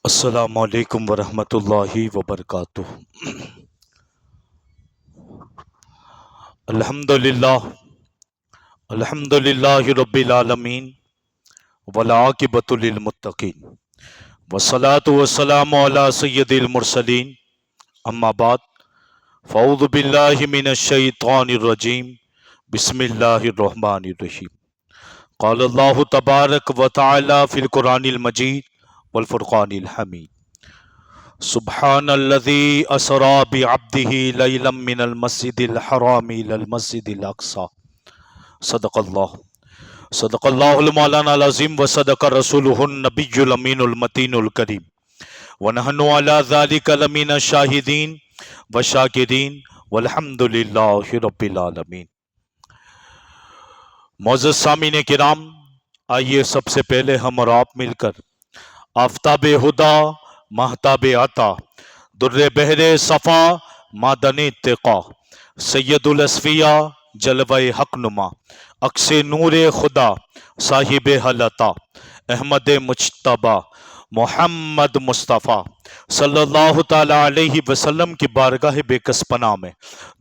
السلام علیکم ورحمۃ اللہ وبرکاتہ۔ الحمدللہ الحمدللہ رب العالمین والعاقبۃ للمتقین والصلاۃ والسلام علی سید المرسلین، اما بعد فاعوذ باللہ من الشیطان الرجیم، بسم اللہ الرحمن الرحیم۔ قال اللہ تبارک و تعالی فی القرآن المجید والفرقان الحمید، سبحان الذی اسری بعبدہ لیلا من المسجد الحرام الی المسجد الاقصی، صدق اللہ المولانا العظیم وصدق رسولہ النبی الامین المتین الکریم، ونحن علی ذلک لمن الشاہدین والشاکرین والحمد للہ رب العالمین۔ معزز سامعین کرام، آئیے سب سے پہلے ہم اور آپ مل کر آفتاب ہدا، مہتاب عطا، در بحر صفا، معدن اتقا، سید الاصفیاء، جلوہ حق نما، عکس نور خدا، صاحب حلتا، احمد مجتبی، محمد مصطفیٰ صلی اللہ تعالی علیہ وسلم کی بارگاہ بے کس پناہ میں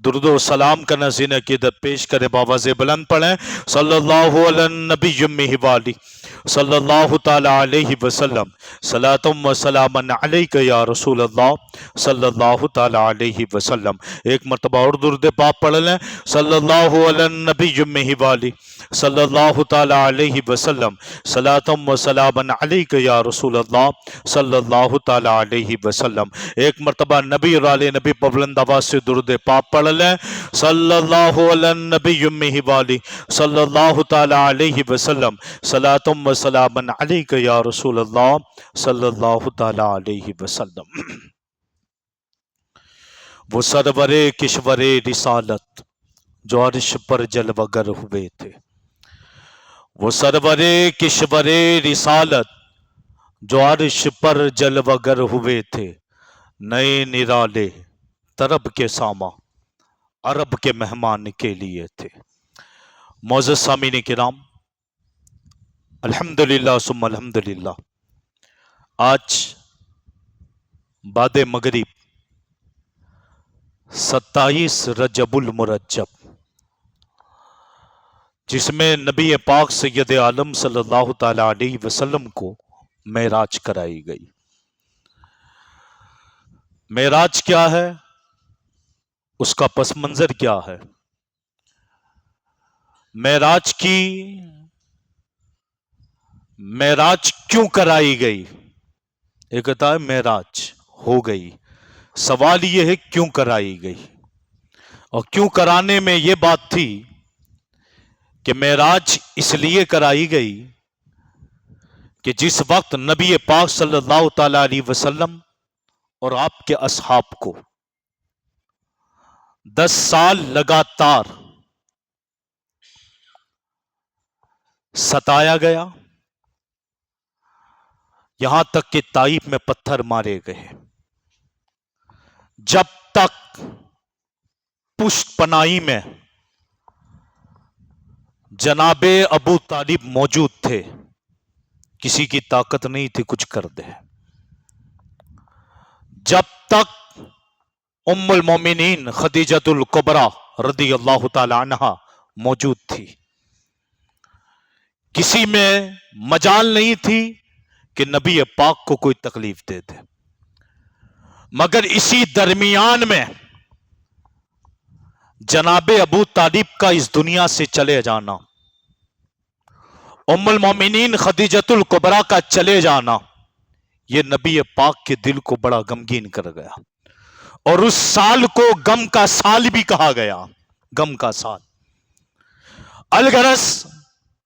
درود و سلام کا نذیر عقیدت پیش کرے، باواز بلند پڑھیں صلی اللہ علی النبی والی صلی اللہ تعالی علیہ وسلم، صلاۃ و سلام علیک یا رسول اللہ صلی اللہ تعالی علیہ وسلم۔ ایک مرتبہ اور درود پاک پڑھ لیں، صلی اللہ علی النبی والی صلی اللہ تعالی علیہ وسلم، صلاۃ و سلام علیک یا رسول اللہ صلی اللہ تعالی علیہ وسلم۔ ایک مرتبہ نبی اور آل نبی پر بلند آواز سے درود پاک پڑھ لیں، صلی اللہ علی النبی والی صلی اللہ تعالی علیہ وسلم، صلاۃ و سلام علیک یا رسول اللہ صلی اللہ تعالی علیہ وسلم۔ وہ سرور کشور رسالت جو عرش پر جلوہ گر ہوئے تھے، وہ سرور کشور رسالت جو عرش پر جلوہ گر ہوئے تھے، نئے نرالے طرب کے ساما عرب کے مہمان کے لیے تھے۔ معزز سامعین کرام، الحمدللہ ثم الحمدللہ، آج بعد مغرب 27 رجب المرجب، جس میں نبی پاک سید عالم صلی اللہ تعالی علیہ وسلم کو معراج کرائی گئی۔ معراج کیا ہے؟ اس کا پس منظر کیا ہے؟ معراج کیوں کرائی گئی؟ ایک کہتا ہے معراج ہو گئی، سوال یہ ہے کیوں کرائی گئی؟ اور کیوں کرانے میں یہ بات تھی کہ معراج اس لیے کرائی گئی کہ جس وقت نبی پاک صلی اللہ تعالی علیہ وسلم اور آپ کے اصحاب کو 10 سال لگاتار ستایا گیا، یہاں تک کہ طائف میں پتھر مارے گئے، جب تک پشت پناہی میں جناب ابو طالب موجود تھے، کسی کی طاقت نہیں تھی کچھ کر دے۔ جب تک ام المومنین خدیجۃ الکبریٰ رضی اللہ تعالی عنہا موجود تھی، کسی میں مجال نہیں تھی کہ نبی پاک کو کوئی تکلیف دے دے۔ مگر اسی درمیان میں جناب ابو طالب کا اس دنیا سے چلے جانا، ام المومنین خدیجۃ الکبریٰ کا چلے جانا، یہ نبی پاک کے دل کو بڑا غمگین کر گیا، اور اس سال کو غم کا سال بھی کہا گیا، غم کا سال۔ الغرض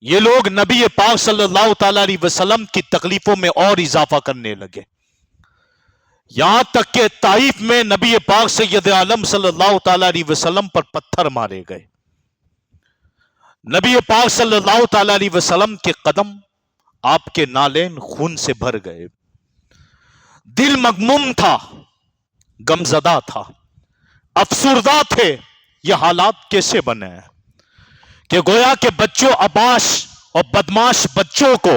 یہ لوگ نبی پاک صلی اللہ تعالی علیہ وسلم کی تکلیفوں میں اور اضافہ کرنے لگے، یہاں تک کہ طائف میں نبی پاک سید عالم صلی اللہ تعالی علیہ وسلم پر پتھر مارے گئے۔ نبی پاک صلی اللہ تعالی علیہ وسلم کے قدم، آپ کے نالین خون سے بھر گئے، دل مغموم تھا، غمزدہ تھا، افسردہ تھے۔ یہ حالات کیسے بنے ہیں کہ گویا کہ بچوں اباش اور بدماش بچوں کو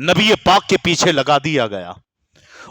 نبی پاک کے پیچھے لگا دیا گیا،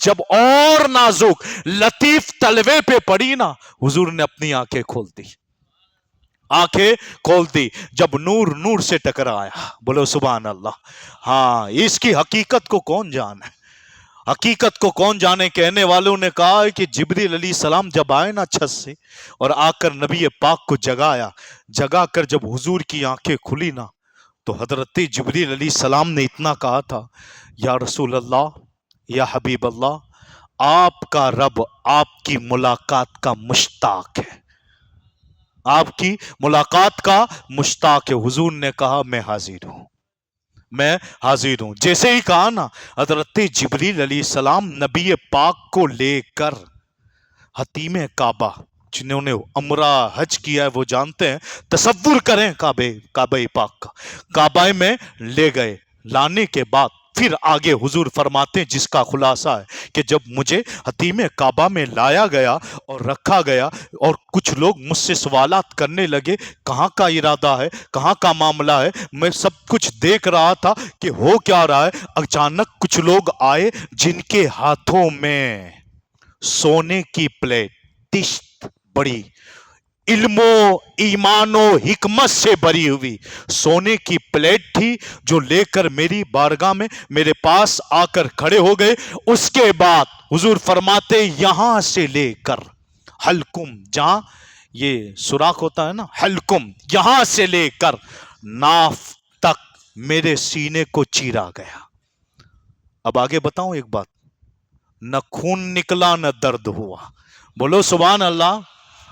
جب اور نازک لطیف تلوے پہ پڑی نا، حضور نے اپنی آنکھیں کھول دی، آنکھیں کھول دی، جب نور نور سے ٹکرایا، بولو سبحان اللہ۔ ہاں، اس کی حقیقت کو کون جانے، حقیقت کو کون جانے۔ کہنے والوں نے کہا کہ جبریل علیہ السلام جب آئے نا چھت سے اور آ کر نبی پاک کو جگایا، جگا کر جب حضور کی آنکھیں کھلی نا، تو حضرت جبریل علیہ السلام نے اتنا کہا تھا، یا رسول اللہ، یا حبیب اللہ، آپ کا رب آپ کی ملاقات کا مشتاق ہے، آپ کی ملاقات کا مشتاق ہے۔ حضور نے کہا میں حاضر ہوں، میں حاضر ہوں۔ جیسے ہی کہا نا، حضرت جبریل علیہ السلام نبی پاک کو لے کر حتیم کعبہ، جنہوں نے عمرہ حج کیا ہے وہ جانتے ہیں، تصور کریں کعبہ پاک کا، کعبہ میں لے گئے، لانے کے بعد پھر آگے حضور فرماتے ہیں، جس کا خلاصہ ہے کہ جب مجھے حتیم کعبہ میں لایا گیا اور رکھا گیا، اور کچھ لوگ مجھ سے سوالات کرنے لگے، کہاں کا ارادہ ہے، کہاں کا معاملہ ہے، میں سب کچھ دیکھ رہا تھا کہ ہو کیا رہا ہے۔ اچانک کچھ لوگ آئے جن کے ہاتھوں میں سونے کی پلیٹ، تشت بڑی، علم و ایمان و حکمت سے بری ہوئی سونے کی پلیٹ تھی، جو لے کر میری بارگاہ میں میرے پاس آ کر کھڑے ہو گئے۔ اس کے بعد حضور فرماتے، یہاں سے لے کر حلقم، جہاں یہ سوراخ ہوتا ہے نا، حلقم، یہاں سے لے کر ناف تک میرے سینے کو چیرا گیا۔ اب آگے بتاؤں ایک بات، نہ خون نکلا نہ درد ہوا، بولو سبحان اللہ۔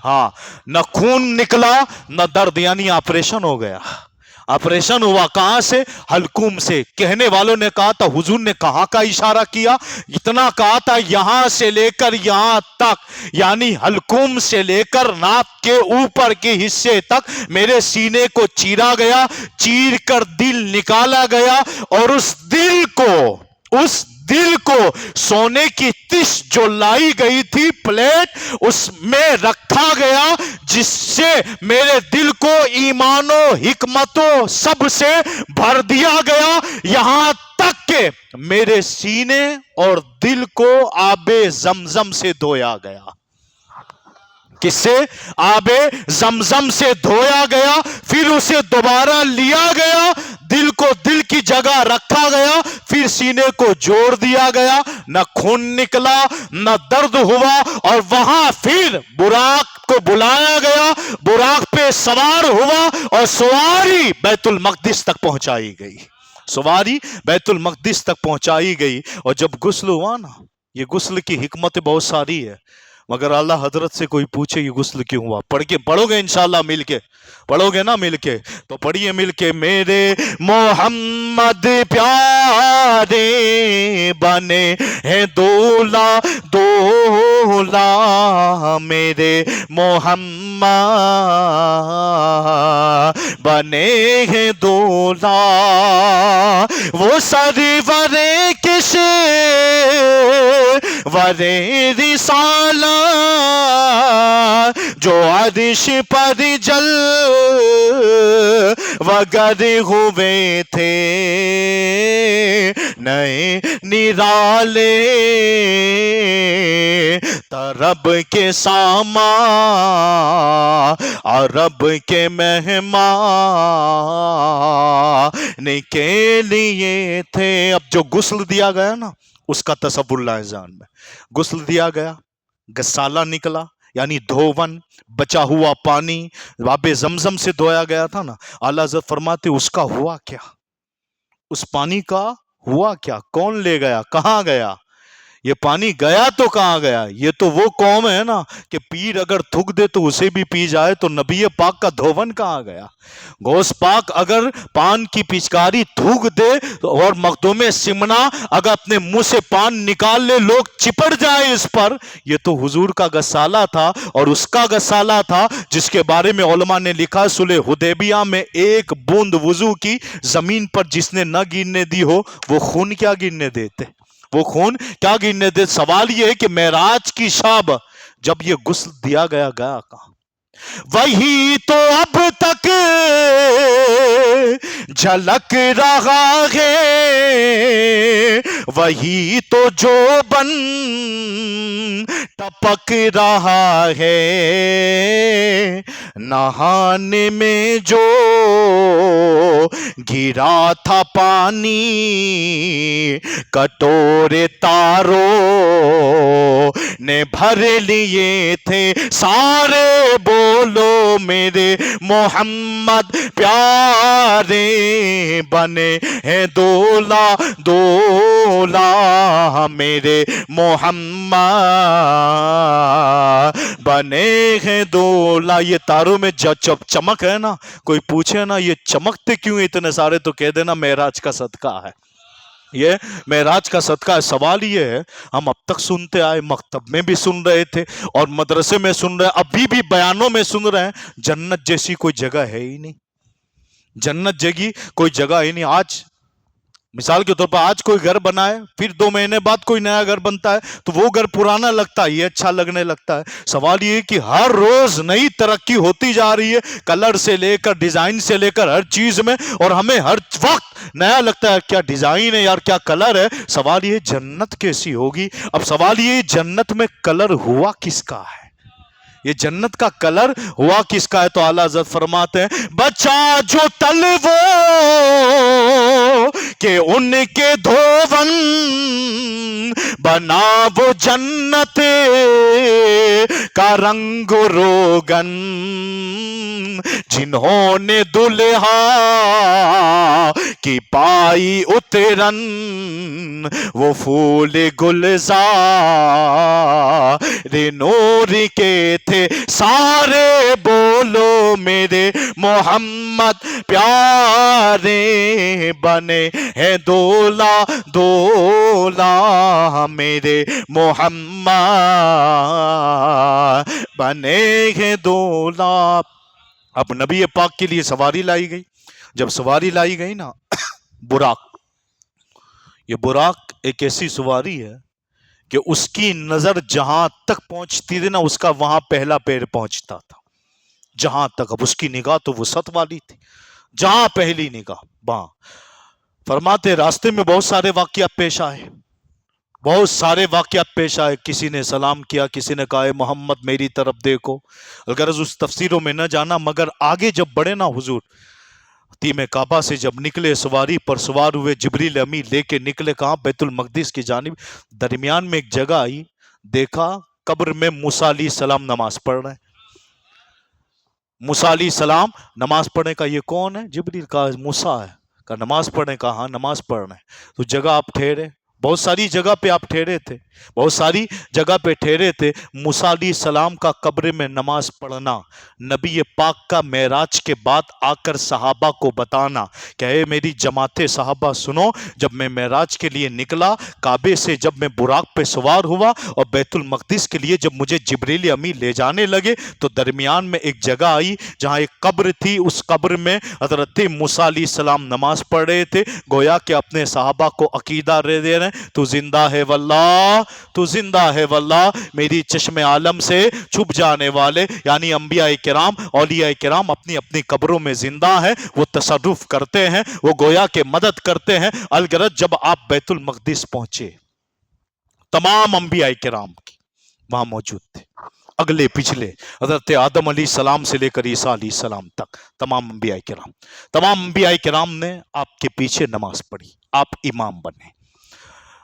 ہاں، نہ خون نکلا نہ درد، یعنی آپریشن ہو گیا، آپریشن ہوا، کہاں سے؟ حلقوم سے۔ کہنے والوں نے کہا تھا حضور نے کہاں کا اشارہ کیا؟ اتنا کہا تھا یہاں سے لے کر یہاں تک، یعنی حلقوم سے لے کر ناک کے اوپر کے حصے تک میرے سینے کو چیرا گیا، چیر کر دل نکالا گیا، اور اس دل کو سونے کی تش جو لائی گئی تھی پلیٹ، اس میں رکھا گیا، جس سے میرے دل کو ایمان و حکمتوں سب سے بھر دیا گیا، یہاں تک کہ میرے سینے اور دل کو آب زمزم سے دھویا گیا۔ کس سے؟ آب زمزم سے دھویا گیا، پھر اسے دوبارہ لیا گیا، دل کو دل کی جگہ رکھا گیا، پھر سینے کو جوڑ دیا گیا، نہ خون نکلا نہ درد ہوا، اور وہاں پھر براق کو بلایا گیا، براق پہ سوار ہوا، اور سواری بیت المقدس تک پہنچائی گئی، سواری بیت المقدس تک پہنچائی گئی۔ اور جب غسل ہوا نا، یہ غسل کی حکمت بہت ساری ہے، مگر اللہ حضرت سے کوئی پوچھے یہ غسل کیوں ہوا، پڑھو گے انشاءاللہ مل کے، پڑھو گے نا مل کے، تو پڑھیے مل کے، میرے محمد پیارے بنے ہیں دولا دولا، میرے محمد بنے ہیں دولا، وہ سرور کشے ورے رسالہ، جو عرش پر جل وگر ہوئے تھے، نئے نرالے طرب کے ساما، عرب کے مہمان کے لیے تھے۔ اب جو غسل دیا گیا نا، اس کا تصور لائے ذہن میں، غسل دیا گیا، غسالہ نکلا، یعنی دھون، بچا ہوا پانی، آب زمزم سے دھویا گیا تھا نا، اعلیٰ حضرت فرماتے اس کا ہوا کیا، اس پانی کا ہوا کیا، کون لے گیا، کہاں گیا؟ یہ پانی گیا تو کہاں گیا؟ یہ تو وہ قوم ہے نا کہ پیر اگر تھک دے تو اسے بھی پی جائے، تو نبی پاک کا دھون کہاں گیا؟ غوث پاک اگر پان کی پچکاری تھوک دے اور مخدوم سمنا اگر اپنے منہ سے پان نکال لے، لوگ چپڑ جائے اس پر، یہ تو حضور کا غسالہ تھا، اور اس کا غسالہ تھا جس کے بارے میں علماء نے لکھا، صلح حدیبیہ میں ایک بوند وضو کی زمین پر جس نے نہ گرنے دی ہو، وہ خون کیا گرنے دیتے، وہ خون کیا گرنے دے۔ سوال یہ ہے کہ معراج کی شب جب یہ غسل دیا گیا کہاں؟ وہی تو اب تک جھلک رہا ہے، وہی تو جو بن ٹپک رہا ہے، نہانے میں جو گرا تھا پانی کٹورے تاروں نے بھر لیے تھے سارے، بولو میرے محمد پیارے بنے ہیں دولا دولا، میرے محمد بنے ہیں دولا۔ یہ تاروں میں چمک ہے نا، کوئی پوچھے نا یہ چمکتے کیوں اتنے سارے، تو کہہ دینا معراج کا صدقہ ہے، یہ معراج کا صدقہ ہے۔ سوال یہ ہے، ہم اب تک سنتے آئے، مکتب میں بھی سن رہے تھے اور مدرسے میں سن رہے ہیں، ابھی بھی بیانوں میں سن رہے ہیں، جنت جیسی کوئی جگہ ہے ہی نہیں، جنت جگی کوئی جگہ ہی نہیں۔ آج مثال کے طور پر آج کوئی گھر بنائے، پھر 2 مہینے بعد کوئی نیا گھر بنتا ہے تو وہ گھر پرانا لگتا ہے، یہ اچھا لگنے لگتا ہے۔ سوال یہ ہے کہ ہر روز نئی ترقی ہوتی جا رہی ہے، کلر سے لے کر ڈیزائن سے لے کر ہر چیز میں، اور ہمیں ہر وقت نیا لگتا ہے، کیا ڈیزائن ہے یار، کیا کلر ہے۔ سوال یہ جنت کیسی ہوگی؟ اب سوال یہ جنت میں کلر ہوا کس کا ہے، یہ جنت کا کلر ہوا کس کا ہے؟ تو اعلیٰ حضرت فرماتے ہیں، بچا جو تلووں کہ ان کے دھون بنا وہ جنت کا رنگ روگن، جنہوں نے دلہا کی پائی اترن وہ پھول گلزار نور کے تھے سارے، بولو میرے محمد پیارے بنے ہیں دولا دولا، میرے محمد بنے ہیں دولا۔ اب نبی پاک کے لیے سواری لائی گئی، جب سواری لائی گئی نا براق، یہ براق ایک ایسی سواری ہے کہ اس کی نظر جہاں تک پہنچتی تھی نا، اس کا وہاں پہلا پیر پہنچتا تھا، جہاں تک۔ اب اس کی نگاہ تو وسعت والی تھی، جہاں پہلی نگاہ وہاں۔ فرماتے راستے میں بہت سارے واقعات پیش آئے، بہت سارے واقعات پیش آئے، کسی نے سلام کیا، کسی نے کہا اے محمد میری طرف دیکھو، الغرض اس تفسیروں میں نہ جانا، مگر آگے جب بڑھے نا حضور خیم کعبہ سے جب نکلے، سواری پر سوار ہوئے، جبریل امی لے کے نکلے کہاں؟ بیت المقدس کی جانب۔ درمیان میں ایک جگہ آئی، دیکھا قبر میں موسیٰ علیہ السلام نماز پڑھ رہے ہیں۔ موسیٰ علیہ السلام نماز پڑھنے کا، یہ کون ہے؟ جبریل کا موسیٰ ہے، کا نماز پڑھنے کا، ہاں نماز پڑھ رہے ہیں۔ تو جگہ آپ ٹھہرے، بہت ساری جگہ پہ آپ ٹھہرے تھے، بہت ساری جگہ پہ ٹھہرے تھے۔ موسیٰ علیہ السلام کا قبر میں نماز پڑھنا، نبی پاک کا معراج کے بعد آ کر صحابہ کو بتانا کہ اے میری جماعت صحابہ سنو، جب میں معراج کے لیے نکلا، کعبے سے جب میں براق پہ سوار ہوا اور بیت المقدس کے لیے جب مجھے جبریل امی لے جانے لگے، تو درمیان میں ایک جگہ آئی جہاں ایک قبر تھی، اس قبر میں حضرت موسیٰ علیہ السلام نماز پڑھ رہے تھے، گویا کہ اپنے صحابہ کو عقیدہ دے رہے ہیں، تو زندہ ہے واللہ، تو زندہ ہے واللہ، میری چشم عالم سے چھپ جانے والے یعنی انبیاء کرام، اولیاء کرام اپنی اپنی قبروں میں زندہ ہیں، وہ تصرف کرتے ہیں، وہ گویا کہ مدد کرتے ہیں۔ الغرض جب آپ بیت المقدس پہنچے، تمام انبیاء کرام کی وہاں موجود تھے، اگلے پچھلے، حضرت آدم علیہ السلام سے لے کر عیسیٰ علیہ السلام تک، تمام انبیاء کرام، تمام انبیاء کرام نے آپ کے پیچھے نماز پڑھی، آپ امام بنے،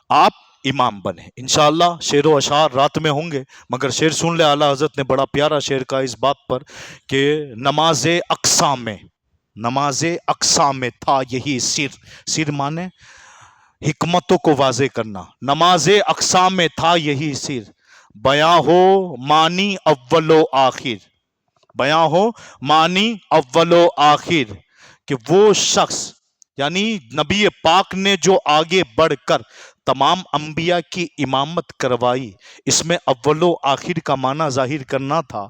آپ امام بنے۔ انشاءاللہ شعر و اشعار رات میں ہوں گے، مگر شعر سن لے، اعلیٰ حضرت نے بڑا پیارا شعر کہا اس بات پر کہ نماز اقصیٰ میں، نماز اقصیٰ میں تھا یہی سر، سر مانے حکمتوں کو واضح کرنا، نماز اقصیٰ میں تھا یہی سر، بیاں ہو معنی اول و آخر، بیاں ہو معنی اول و آخر، کہ وہ شخص یعنی نبی پاک نے جو آگے بڑھ کر تمام انبیاء کی امامت کروائی، اس میں اول و آخر کا معنی ظاہر کرنا تھا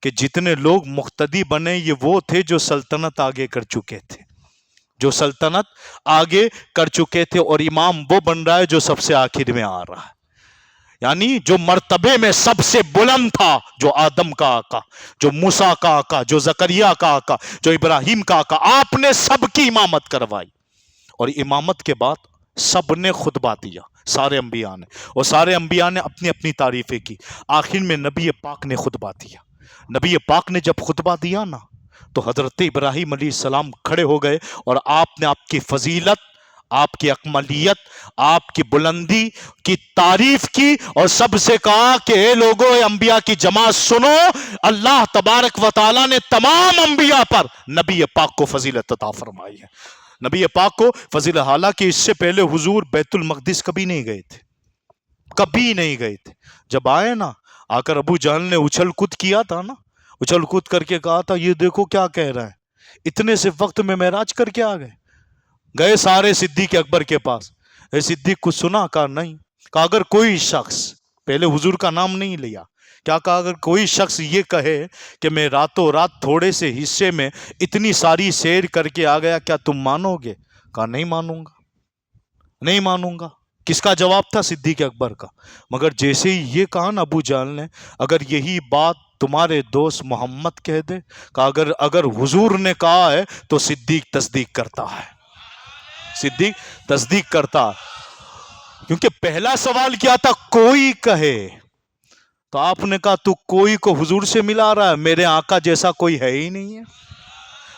کہ جتنے لوگ مقتدی بنے یہ وہ تھے جو سلطنت آگے کر چکے تھے، جو سلطنت آگے کر چکے تھے، اور امام وہ بن رہا ہے جو سب سے آخر میں آ رہا ہے۔ یعنی جو مرتبے میں سب سے بلند تھا، جو آدم کا آقا، جو موسیٰ کا آقا، جو زکریا کا آقا، جو ابراہیم کا آقا، آپ نے سب کی امامت کروائی، اور امامت کے بعد سب نے خطبہ دیا، سارے انبیاء نے، اور سارے انبیاء نے اپنی اپنی تعریفیں کی، آخر میں نبی پاک نے خطبہ دیا۔ نبی پاک نے جب خطبہ دیا نا تو حضرت ابراہیم علیہ السلام کھڑے ہو گئے، اور آپ نے آپ کی فضیلت، آپ کی اکملیت، آپ کی بلندی کی تعریف کی، اور سب سے کہا کہ اے لوگو، اے انبیاء کی جماعت سنو، اللہ تبارک و تعالیٰ نے تمام انبیاء پر نبی پاک کو فضیلت عطا فرمائی ہے، نبی پاک کو فضیلت، حالانکہ اس سے پہلے حضور بیت المقدس کبھی نہیں گئے تھے، کبھی نہیں گئے تھے۔ جب آئے نا، آ کر ابو جہل نے اچھل کود کیا تھا نا، اچھل کود کر کے کہا تھا یہ دیکھو کیا کہہ رہا ہے، اتنے سے وقت میں معراج کر کے آ گئے۔ گئے سارے صدیق اکبر کے پاس، اے صدیق کچھ سنا؟ کہا نہیں۔ کہا اگر کوئی شخص، پہلے حضور کا نام نہیں لیا، کیا کہا اگر کوئی شخص یہ کہے کہ میں راتوں رات تھوڑے سے حصے میں اتنی ساری سیر کر کے آ گیا، کیا تم مانو گے؟ کہا نہیں مانوں گا، نہیں مانوں گا۔ کس کا جواب تھا؟ صدیق اکبر کا۔ مگر جیسے ہی یہ کہا نا ابو جہل نے، اگر یہی بات تمہارے دوست محمد کہہ دے، کہا اگر حضور نے کہا ہے تو صدیق تصدیق کرتا ہے، صدیق تصدیق کرتا، کیونکہ پہلا سوال کیا تھا؟ کوئی کہے، تو آپ نے کہا تو کوئی کو حضور سے ملا رہا ہے، میرے آقا جیسا کوئی ہے ہی نہیں ہے،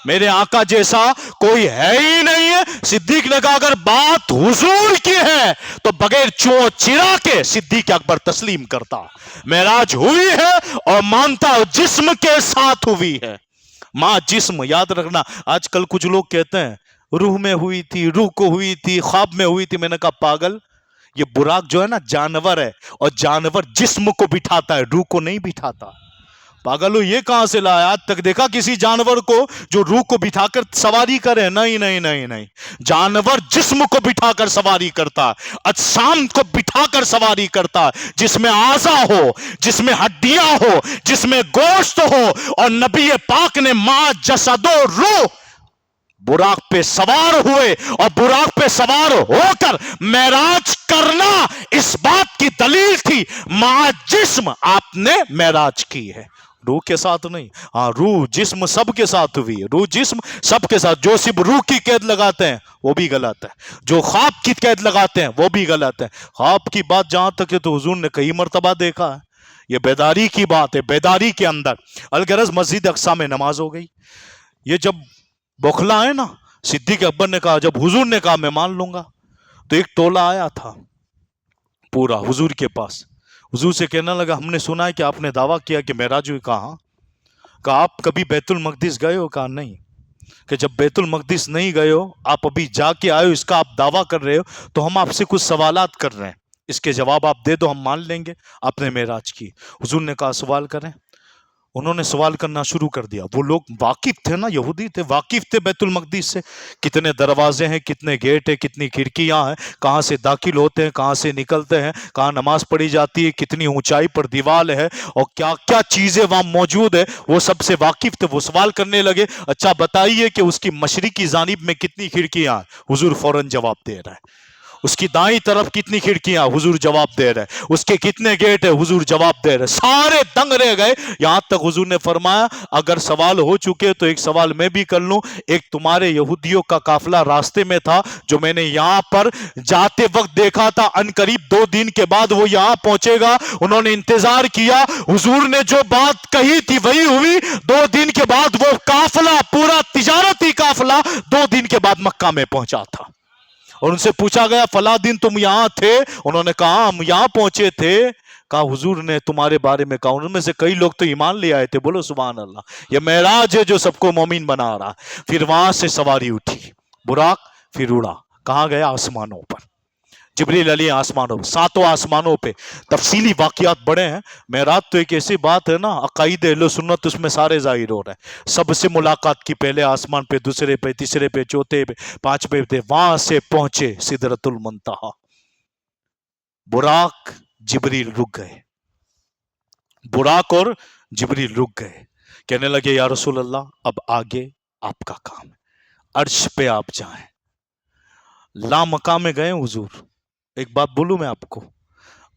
میرے آقا جیسا کوئی ہے ہی نہیں ہے۔ صدیق نے کہا اگر بات حضور کی ہے تو بغیر چو چرا کے صدیق اکبر تسلیم کرتا، معراج ہوئی ہے اور مانتا جسم کے ساتھ ہوئی ہے، ماں جسم، یاد رکھنا۔ آج کل کچھ لوگ کہتے ہیں روح میں ہوئی تھی، روح کو ہوئی تھی، خواب میں ہوئی تھی۔ میں نے کہا پاگل، یہ براق جو ہے نا جانور ہے، اور جانور جسم کو بٹھاتا ہے، روح کو نہیں بٹھاتا۔ پاگلو یہ کہاں سے لایا؟ آج تک دیکھا کسی جانور کو جو روح کو بٹھا کر سواری کرے؟ نہیں نہیں نہیں نہیں، جانور جسم کو بٹھا کر سواری کرتا، اجسام کو بٹھا کر سواری کرتا، جس میں اعضا ہو، جس میں ہڈیاں ہو، جس میں گوشت ہو، اور نبی پاک نے ماں جسد و روح براق پہ سوار ہوئے، اور براق پہ سوار ہو کر معراج کرنا اس بات کی دلیل تھی، ماں جسم آپ نے معراج کی ہے، روح کے ساتھ نہیں۔ ہاں روح جسم سب کے ساتھ ہوئی ہے، روح جسم سب کے ساتھ۔ جو صرف روح کی قید لگاتے ہیں وہ بھی غلط ہے، جو خواب کی قید لگاتے ہیں وہ بھی غلط ہے۔ خواب کی بات جہاں تک ہے تو حضور نے کئی مرتبہ دیکھا ہے، یہ بیداری کی بات ہے، بیداری کے اندر۔ الغرض مسجد اقصی میں نماز ہو گئی، یہ جب بوکھلا ہے نا، صدیق اکبر نے کہا، جب حضور نے کہا میں مان لوں گا، تو ایک ٹولہ آیا تھا پورا حضور کے پاس، حضور سے کہنے لگا ہم نے سنا ہے کہ آپ نے دعویٰ کیا کہ معراج ہوئی۔ کہا آپ کبھی بیت المقدس گئے ہو؟ کہا نہیں۔ کہ جب بیت المقدس نہیں گئے ہو، آپ ابھی جا کے آئے ہو، اس کا آپ دعویٰ کر رہے ہو، تو ہم آپ سے کچھ سوالات کر رہے ہیں، اس کے جواب آپ دے دو، ہم مان لیں گے آپ نے معراج کی۔ حضور نے کہا سوال کریں۔ انہوں نے سوال کرنا شروع کر دیا۔ وہ لوگ واقف تھے نا، یہودی تھے، واقف تھے بیت المقدس سے، کتنے دروازے ہیں، کتنے گیٹ ہیں، کتنی کھڑکیاں ہیں، کہاں سے داخل ہوتے ہیں، کہاں سے نکلتے ہیں، کہاں نماز پڑھی جاتی ہے، کتنی اونچائی پر دیوال ہے، اور کیا کیا چیزیں وہاں موجود ہے، وہ سب سے واقف تھے۔ وہ سوال کرنے لگے اچھا بتائیے کہ اس کی مشرقی جانب میں کتنی کھڑکیاں ہیں؟ حضور فوراً جواب دے رہا ہے۔ اس کی دائیں طرف کتنی کھڑکیاں؟ حضور جواب دے رہے۔ اس کے کتنے گیٹ ہیں؟ حضور جواب دے رہے۔ سارے دنگ رہ گئے، یہاں تک حضور نے فرمایا اگر سوال ہو چکے تو ایک سوال میں بھی کر لوں۔ ایک تمہارے یہودیوں کا قافلہ راستے میں تھا جو میں نے یہاں پر جاتے وقت دیکھا تھا، ان قریب 2 دن کے بعد وہ یہاں پہنچے گا، انہوں نے انتظار کیا، حضور نے جو بات کہی تھی وہی ہوئی۔ 2 دن کے بعد وہ قافلہ، پورا تجارتی قافلہ 2 دن کے بعد مکہ میں پہنچا تھا۔ اور ان سے پوچھا گیا فلاں دن تم یہاں تھے؟ انہوں نے کہا ہم یہاں پہنچے تھے۔ کہا حضور نے تمہارے بارے میں کہا، ان میں سے کئی لوگ تو ایمان لے آئے تھے، بولو سبحان اللہ۔ یہ معراج ہے جو سب کو مومن بنا رہا۔ پھر وہاں سے سواری اٹھی براق، پھر اڑا، کہاں گیا؟ آسمانوں پر۔ جبریل علیہ آسمانوں، 7 آسمانوں پہ تفصیلی واقعات بڑے ہیں۔ معراج تو ایک ایسی بات ہے نا، عقائد اہل سنت اس میں سارے ظاہر ہو رہے ہیں۔ سب سے ملاقات کی، پہلے آسمان پہ، دوسرے پہ، تیسرے پہ، چوتھے پہ، 5ویں پہ، وہاں سے پہنچے سدرۃ المنتہا۔ براق جبریل رک گئے، براق اور جبریل رک گئے، کہنے لگے یا رسول اللہ اب آگے آپ کا کام ہے، عرش پہ آپ جائیں۔ لا مقام میں گئے حضور۔ ایک بات بولوں میں آپ کو،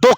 2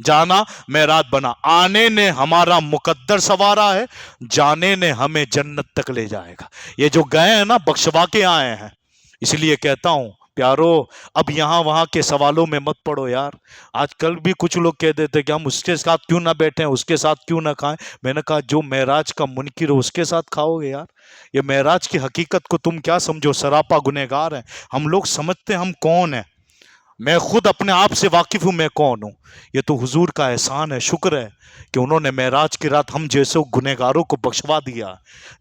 جانا معراج بنا، آنے نے ہمارا مقدر سنوارا ہے، جانے نے ہمیں جنت تک لے جائے گا۔ یہ جو گئے ہیں نا بخشوا کے آئے ہیں، اس لیے کہتا ہوں پیارو اب یہاں وہاں کے سوالوں میں مت پڑو یار۔ آج کل بھی کچھ لوگ کہہ دیتے کہ ہم اس کے ساتھ کیوں نہ بیٹھیں، اس کے ساتھ کیوں نہ کھائیں۔ میں نے کہا جو معراج کا منکر ہو اس کے ساتھ کھاؤ گے یار؟ یہ معراج کی حقیقت کو تم کیا سمجھو؟ سراپا گنہگار ہیں ہم لوگ، سمجھتے ہم کون ہیں؟ میں خود اپنے آپ سے واقف ہوں میں کون ہوں۔ یہ تو حضور کا احسان ہے، شکر ہے کہ انہوں نے معراج کی رات ہم جیسے گنہگاروں کو بخشوا دیا۔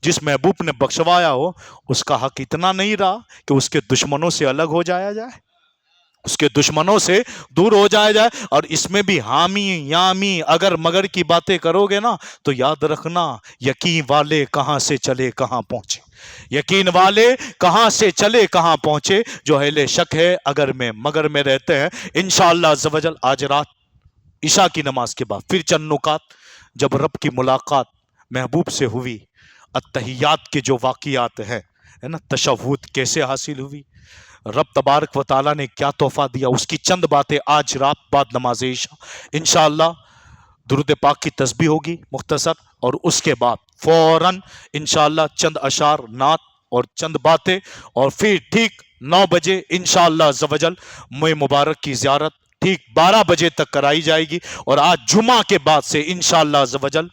جس محبوب نے بخشوایا ہو اس کا حق اتنا نہیں رہا کہ اس کے دشمنوں سے الگ ہو جایا جائے، اس کے دشمنوں سے دور ہو جایا جائے۔ اور اس میں بھی حامی یامی اگر مگر کی باتیں کرو گے نا تو یاد رکھنا یقین والے کہاں سے چلے کہاں پہنچے، یقین والے کہاں سے چلے کہاں پہنچے۔ جو اہل شک ہے اگر میں مگر میں رہتے ہیں انشاءاللہ عز و جل آج رات عشاء کی نماز کے بعد پھر چند نکات، جب رب کی ملاقات محبوب سے ہوئی، التحیات کے جو واقعات ہے نا، تشہد کیسے حاصل ہوئی، رب تبارک و تعالیٰ نے کیا تحفہ دیا، اس کی چند باتیں آج رات بعد نماز عشاء انشاءاللہ درود پاک کی تسبیح ہوگی مختصر، اور اس کے بعد فوراً انشاءاللہ چند اشعار نعت اور چند باتیں، اور پھر ٹھیک 9 بجے انشاءاللہ عز و جل ماہ مبارک کی زیارت ٹھیک 12 بجے تک کرائی جائے گی۔ اور آج جمعہ کے بعد سے انشاءاللہ عز و جل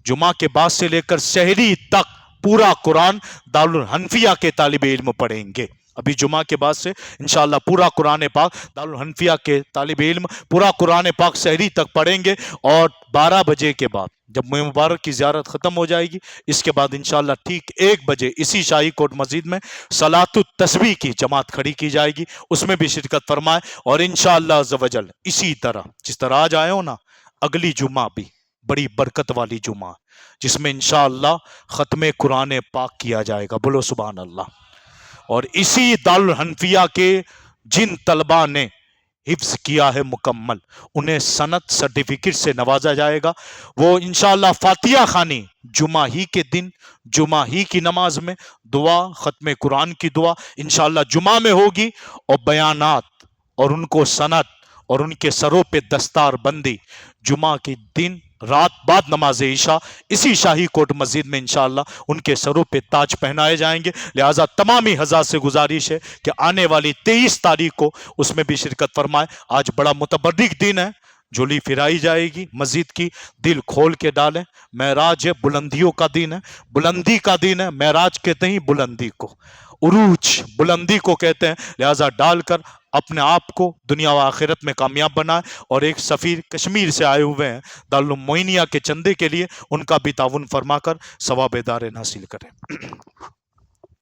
جمعہ کے بعد سے لے کر سحری تک پورا قرآن دارالحنفیہ کے طالب علم پڑھیں گے۔ ابھی جمعہ کے بعد سے انشاءاللہ پورا قرآن پاک دارالحنفیہ کے طالب علم پورا قرآن پاک سحری تک پڑھیں گے، اور 12 بجے کے بعد جب ماہ مبارک کی زیارت ختم ہو جائے گی اس کے بعد انشاءاللہ ٹھیک 1 بجے اسی شاہی کوٹ مسجد میں صلاۃ التسبیح کی جماعت کھڑی کی جائے گی، اس میں بھی شرکت فرمائے۔ اور انشاءاللہ عز و جل اسی طرح جس طرح آج آئے ہو نا، اگلی جمعہ بھی بڑی برکت والی جمعہ جس میں انشاءاللہ ختم قرآن پاک کیا جائے گا، بولو سبحان اللہ۔ اور اسی دارالحنفیہ کے جن طلبہ نے حفظ کیا ہے مکمل انہیں سند سرٹیفکیٹ سے نوازا جائے گا۔ وہ انشاءاللہ فاتحہ خوانی جمعہ ہی کے دن جمعہ ہی کی نماز میں دعا ختم قرآن کی دعا انشاءاللہ جمعہ میں ہوگی، اور بیانات اور ان کو سند اور ان کے سروں پہ دستار بندی جمعہ کے دن رات بعد نماز عشاء اسی شاہی کوٹ مسجد میں انشاءاللہ ان کے سروں پہ تاج پہنائے جائیں گے۔ لہٰذا تمامی حضرات سے گزارش ہے کہ آنے والی 23 تاریخ کو اس میں بھی شرکت فرمائے۔ آج بڑا متبرک دن ہے، جھولی پھرائی جائے گی مسجد کی، دل کھول کے ڈالیں۔ معراج ہے، بلندیوں کا دن ہے، بلندی کا دن ہے، معراج کہتے ہیں بلندی کو، عروج بلندی کو کہتے ہیں۔ لہٰذا ڈال کر اپنے آپ کو دنیا و آخرت میں کامیاب بنائے، اور ایک سفیر کشمیر سے آئے ہوئے ہیں دارالمعینیہ کے چندے کے لیے، ان کا بھی تعاون فرما کر ثواب دارین حاصل کریں۔